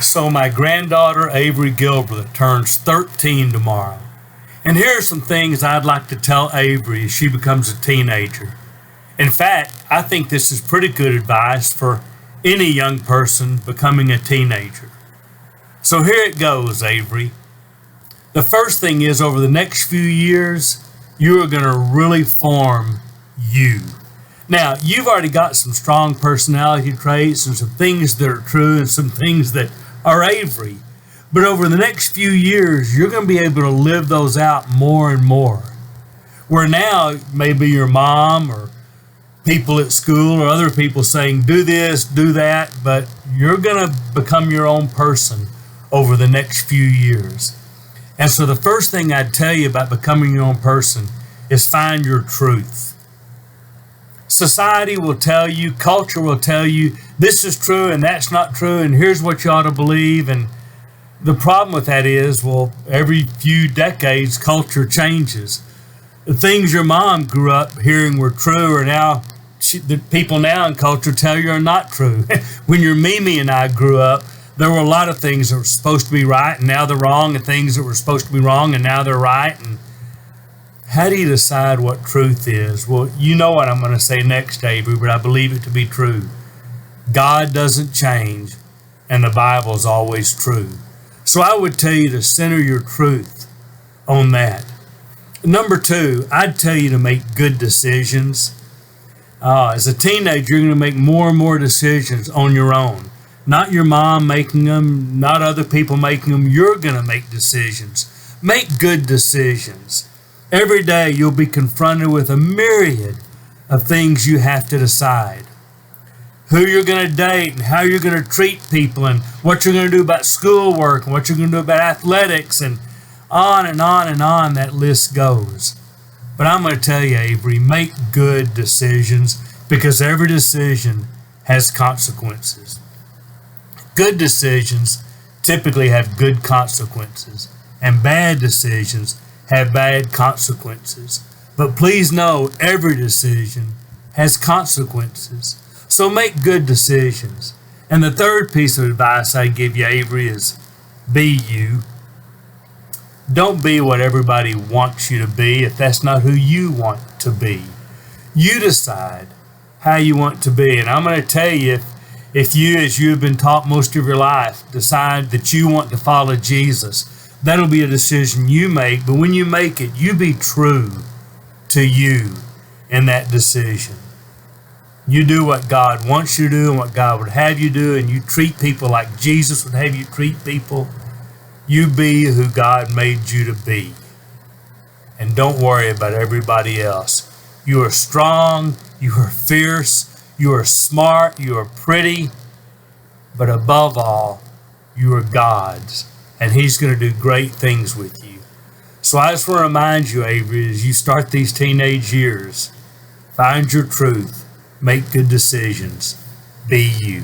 So my granddaughter, Avery Gilbert, turns 13 tomorrow. And here are some things I'd like to tell Avery as she becomes a teenager. In fact, I think this is pretty good advice for any young person becoming a teenager. So here it goes, Avery. The first thing is, over the next few years, you are going to really form you. Now, you've already got some strong personality traits and some things that are true and some things that are Avery. But over the next few years, you're going to be able to live those out more and more. Where now, maybe your mom or people at school or other people saying, do this, do that, but you're going to become your own person over the next few years. And so the first thing I'd tell you about becoming your own person is find your truth. Society will tell you, culture will tell you, this is true and that's not true, and here's what you ought to believe. And the problem with that is, well, every few decades, culture changes. The things your mom grew up hearing were true are now, the people now in culture tell you are not true. When your Mimi and I grew up, there were a lot of things that were supposed to be right and now they're wrong, and things that were supposed to be wrong and now they're right. And how do you decide what truth is? Well, you know what I'm going to say next, Avery, but I believe it to be true. God doesn't change, and the Bible is always true. So I would tell you to center your truth on that. Number two, I'd tell you to make good decisions. As a teenager, you're going to make more and more decisions on your own. Not your mom making them, not other people making them. You're going to make decisions. Make good decisions. Every day you'll be confronted with a myriad of things you have to decide. Who you're going to date and how you're going to treat people and what you're going to do about schoolwork and what you're going to do about athletics, and on and on and on that list goes. But I'm going to tell you, Avery, make good decisions, because every decision has consequences. Good decisions typically have good consequences, and bad decisions have bad consequences. But please know, every decision has consequences. So make good decisions. And the third piece of advice I give you, Avery, is be you. Don't be what everybody wants you to be if that's not who you want to be. You decide how you want to be. And I'm going to tell you, if you, as you have been taught most of your life, decide that you want to follow Jesus, that'll be a decision you make. But when you make it, you be true to you in that decision. You do what God wants you to do and what God would have you do, and you treat people like Jesus would have you treat people. You be who God made you to be. And don't worry about everybody else. You are strong, you are fierce, you are smart, you are pretty, but above all, you are God's, and He's going to do great things with you. So I just want to remind you, Avery, as you start these teenage years, find your truth, make good decisions, be you.